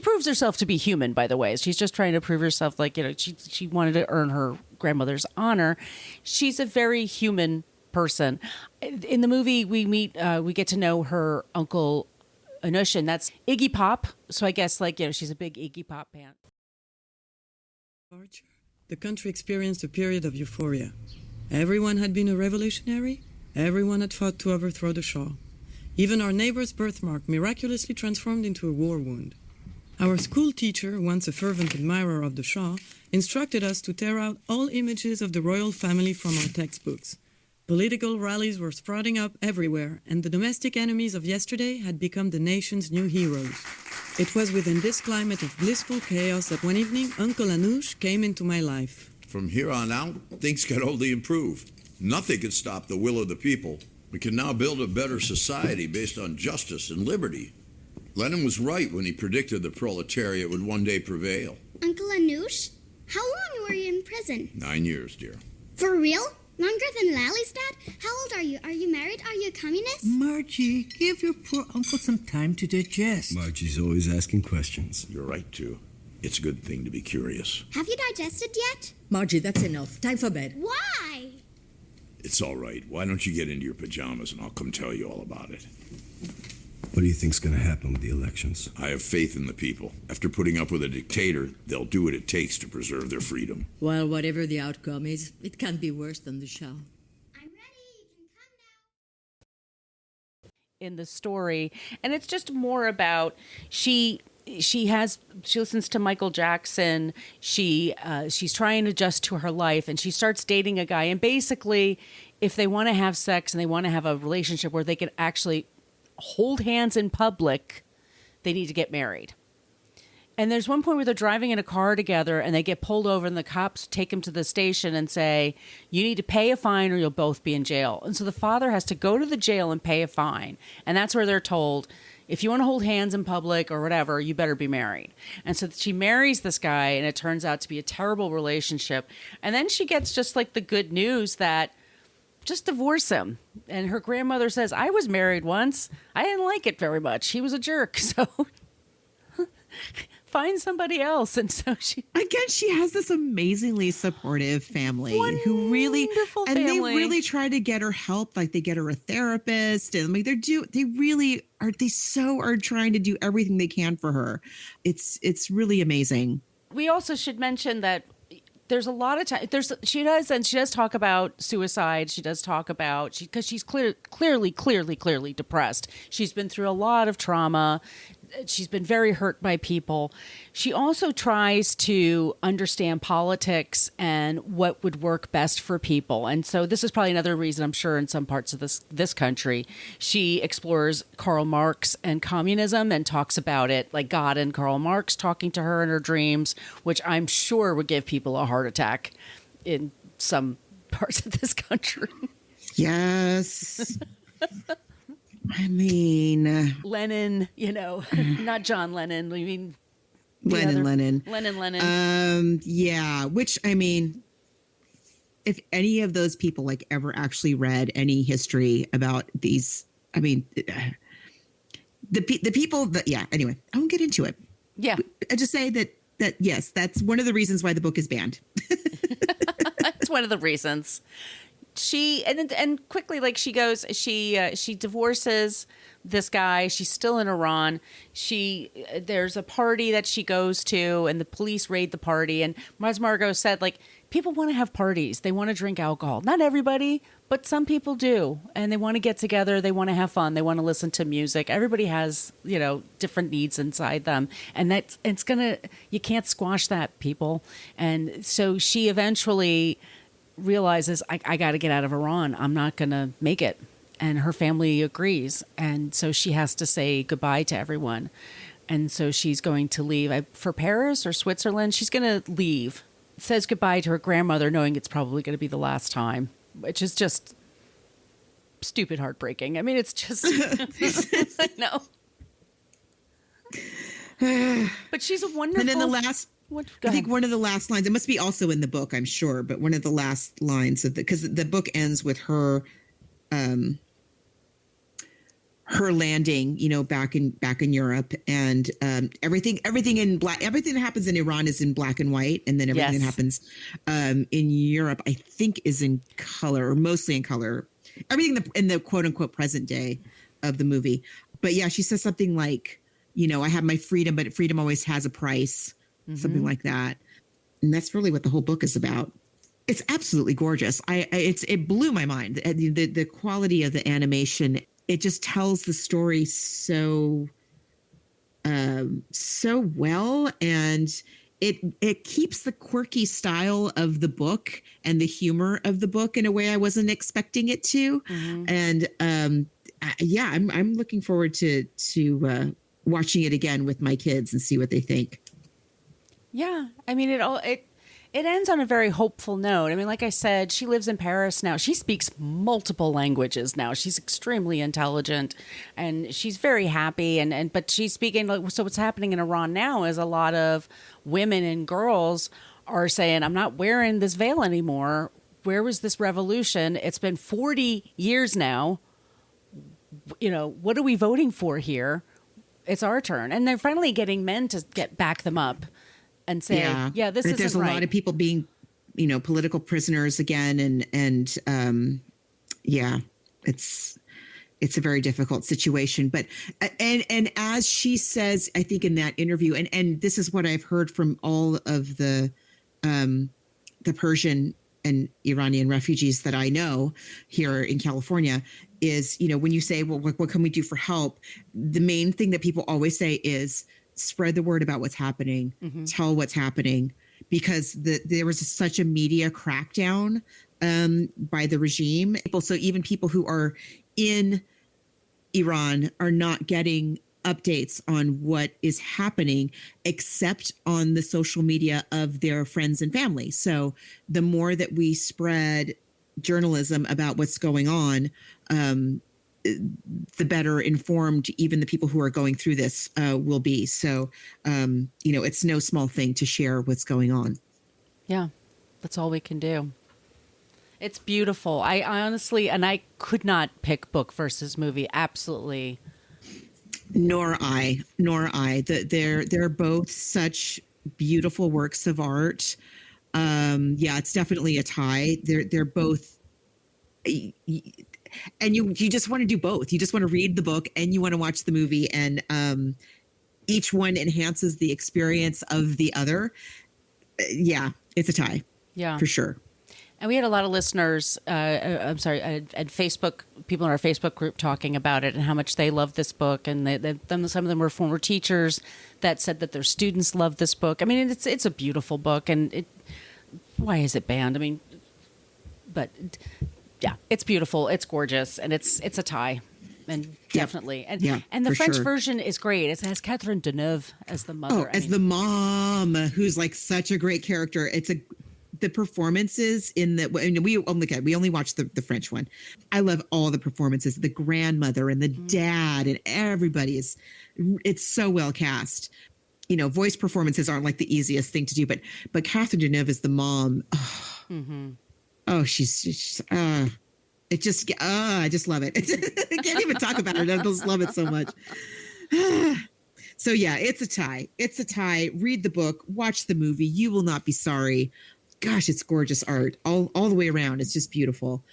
proves herself to be human, by the way. She's just trying to prove herself, she wanted to earn her grandmother's honor. She's a very human person. In the movie, we get to know her uncle Anushin. That's Iggy Pop. So I guess she's a big Iggy Pop fan. The country experienced a period of euphoria. Everyone had been a revolutionary. Everyone had fought to overthrow the Shah. Even our neighbor's birthmark miraculously transformed into a war wound. Our school teacher, once a fervent admirer of the Shah, instructed us to tear out all images of the royal family from our textbooks. Political rallies were sprouting up everywhere, and the domestic enemies of yesterday had become the nation's new heroes. It was within this climate of blissful chaos that one evening Uncle Anush came into my life. From here on out, things can only improve. Nothing can stop the will of the people. We can now build a better society based on justice and liberty. Lenin was right when he predicted the proletariat would one day prevail. Uncle Anush, how long were you in prison? 9 years, dear. For real? Longer than Lally's dad? How old are you? Are you married? Are you a communist? Margie, give your poor uncle some time to digest. Margie's always asking questions. You're right, too. It's a good thing to be curious. Have you digested yet? Margie, that's enough. Time for bed. Why? It's all right. Why don't you get into your pajamas and I'll come tell you all about it. What do you think's going to happen with the elections? I have faith in the people. After putting up with a dictator, they'll do what it takes to preserve their freedom. Well, whatever the outcome is, it can't be worse than the Shah. In the story, and it's just more about she listens to Michael Jackson. She's trying to adjust to her life, and she starts dating a guy. And basically, if they want to have sex and they want to have a relationship where they can actually hold hands in public, they need to get married. And there's one point where they're driving in a car together and they get pulled over, and the cops take them to the station and say, you need to pay a fine or you'll both be in jail. And so the father has to go to the jail and pay a fine. And that's where they're told, if you want to hold hands in public or whatever, you better be married. And so she marries this guy, and it turns out to be a terrible relationship. And then she gets just the good news that just divorce him. And her grandmother says, I was married once. I didn't like it very much. He was a jerk. So find somebody else. And so she has this amazingly supportive family who really, and family. They really try to get her help. They get her a therapist, and they really are trying to do everything they can for her. It's really amazing. We also should mention that there's a lot of time. She does talk about suicide. She does talk about because she's clearly depressed. She's been through a lot of trauma. She's been very hurt by people. She also tries to understand politics and what would work best for people. And so this is probably another reason, I'm sure, in some parts of this country, she explores Karl Marx and communism and talks about it, like God and Karl Marx talking to her in her dreams, which I'm sure would give people a heart attack in some parts of this country. Yes. I mean, Lenin, not John Lennon. I mean, Lennon. Yeah. Which, I mean, if any of those people ever actually read any history about these, I mean, the people that, yeah, anyway, I won't get into it. Yeah. I just say that yes, that's one of the reasons why the book is banned. That's one of the reasons. She and quickly, she divorces this guy. She's still in Iran. There's a party that she goes to, and the police raid the party. And as Margos said, people want to have parties. They want to drink alcohol. Not everybody, but some people do. And they want to get together. They want to have fun. They want to listen to music. Everybody has, different needs inside them. And you can't squash that, people. And so she eventually realizes, I got to get out of Iran. I'm not going to make it. And her family agrees. And so she has to say goodbye to everyone. And so she's going to leave for Paris or Switzerland. She's going to leave. Says goodbye to her grandmother, knowing it's probably going to be the last time, which is just stupid heartbreaking. I mean, it's just, no. But she's a wonderful. And then I think one of the last lines, it must be also in the book, I'm sure, but one of the last lines of because the book ends with her, her landing, back in Europe, and everything that happens in Iran is in black and white, and then everything that happens in Europe, I think, is in color, or mostly in color. Everything in the quote unquote present day of the movie. But yeah, she says something like, I have my freedom, but freedom always has a price, something like that. And that's really what the whole book is about. It's absolutely gorgeous. It blew my mind. The quality of the animation. It just tells the story so well, and it keeps the quirky style of the book and the humor of the book in a way I wasn't expecting it to. And I'm looking forward to watching it again with my kids and see what they think. Yeah, I mean, it ends on a very hopeful note. I mean, like I said, she lives in Paris now. She speaks multiple languages now. She's extremely intelligent, and she's very happy. But she's speaking. So what's happening in Iran now is a lot of women and girls are saying, "I'm not wearing this veil anymore. Where was this revolution? It's been 40 years now. What are we voting for here? It's our turn." And they're finally getting men to back them up and say, this isn't there's a lot of people being, political prisoners again. And it's a very difficult situation. But, and as she says, I think in that interview, and this is what I've heard from all of the Persian and Iranian refugees that I know here in California, is, when you say, well, what can we do for help? The main thing that people always say is spread the word about what's happening, tell what's happening, because there was such a media crackdown by the regime. So even people who are in Iran are not getting updates on what is happening except on the social media of their friends and family. So the more that we spread journalism about what's going on, the better informed even the people who are going through this will be. So, it's no small thing to share what's going on. Yeah, that's all we can do. It's beautiful. I honestly, and I could not pick book versus movie. Absolutely. Nor I. They're both such beautiful works of art. It's definitely a tie. They're both. And you just want to do both. You just want to read the book and you want to watch the movie, and each one enhances the experience of the other. It's a tie. Yeah, for sure. And we had a lot of listeners, at Facebook, people in our Facebook group talking about it and how much they love this book. And some of them were former teachers that said that their students love this book. I mean, it's a beautiful book. And why is it banned? I mean, but yeah, it's beautiful. It's gorgeous. And it's a tie. And definitely. And the French version is great. It has Catherine Deneuve as the mother. The mom, who's like such a great character. The performances in we only watched the French one. I love all the performances, the grandmother and the dad and everybody it's so well cast. Voice performances aren't like the easiest thing to do, but Catherine Deneuve is the mom. I just love it. I can't even talk about it. I just love it so much. So yeah, it's a tie. It's a tie. Read the book, watch the movie. You will not be sorry. Gosh, it's gorgeous art all the way around. It's just beautiful.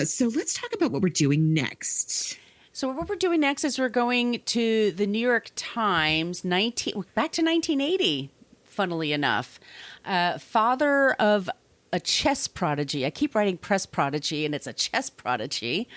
So let's talk about what we're doing next. So what we're doing next is we're going to the New York Times, back to 1980, funnily enough. Father of a chess prodigy. I keep writing press prodigy, and it's a chess prodigy.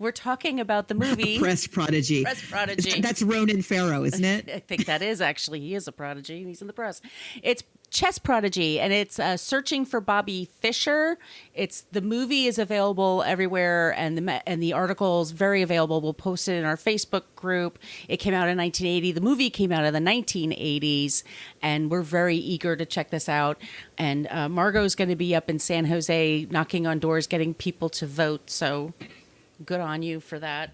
We're talking about the movie. Press prodigy. Press prodigy. That's Ronan Farrow, isn't it? I think that is, actually. He is a prodigy. He's in the press. It's Chess Prodigy, and it's Searching for Bobby Fischer. The movie is available everywhere, and the article is very available. We'll post it in our Facebook group. It came out in 1980. The movie came out in the 1980s, and we're very eager to check this out. And Margot is going to be up in San Jose knocking on doors, getting people to vote. So good on you for that.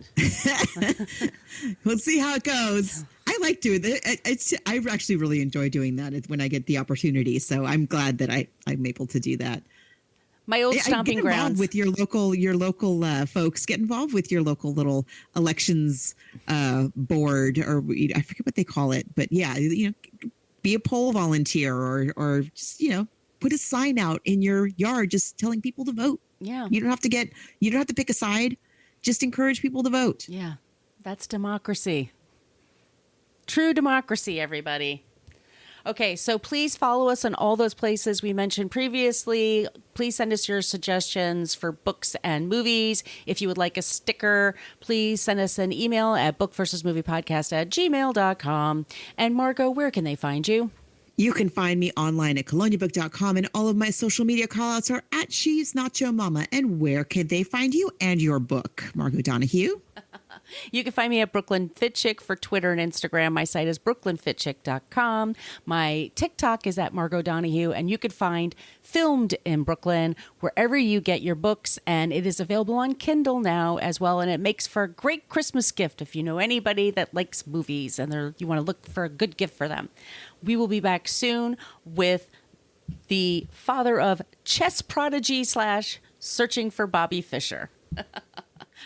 We'll see how it goes. I like doing that. I actually really enjoy doing that when I get the opportunity. So I'm glad that I'm able to do that. My old stomping grounds. With your local folks. Get involved with your local little elections board, or I forget what they call it. But yeah, be a poll volunteer, or just put a sign out in your yard, just telling people to vote. Yeah, you don't have to pick a side. Just encourage people to vote. Yeah, that's democracy. True democracy, everybody. Okay, so please follow us on all those places we mentioned previously. Please send us your suggestions for books and movies. If you would like a sticker, please send us an email at bookversusmoviepodcast@gmail.com. And Margot, where can they find you? You can find me online at coloniabook.com, and all of my social media callouts are at She's Nacho Mama. And where can they find you and your book, Margot Donahue? You can find me at Brooklyn Fitchick for Twitter and Instagram. My site is brooklynfitchick.com. My TikTok is at Margot Donahue, and you can find Filmed in Brooklyn wherever you get your books, and it is available on Kindle now as well, and it makes for a great Christmas gift if you know anybody that likes movies and you want to look for a good gift for them. We will be back soon with the father of Chess Prodigy / Searching for Bobby Fischer.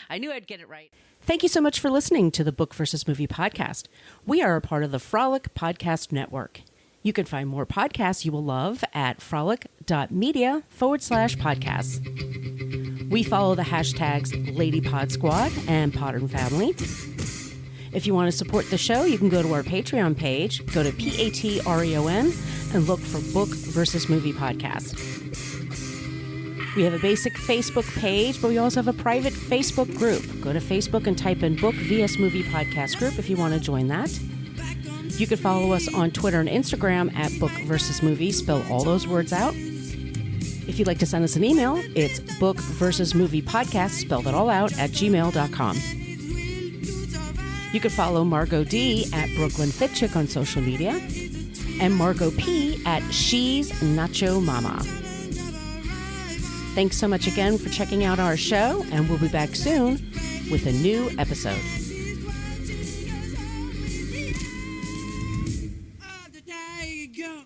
I knew I'd get it right. Thank you so much for listening to the Book versus Movie podcast. We are a part of the Frolic Podcast Network. You can find more podcasts you will love at frolic.media/podcasts. We follow the hashtags LadyPodSquad and Podern Family. If you want to support the show, you can go to our Patreon page, go to Patreon, and look for Book versus Movie podcast. We have a basic Facebook page, but we also have a private Facebook group. Go to Facebook and type in Book vs. Movie Podcast Group if you want to join that. You can follow us on Twitter and Instagram at Book vs. Movie. Spell all those words out. If you'd like to send us an email, it's Book vs. Movie Podcast, spelled it all out, at gmail.com. You can follow Margot D at Brooklyn Fitchick on social media, and Margot P at She's Nacho Mama. Thanks so much again for checking out our show, and we'll be back soon with a new episode. There you go.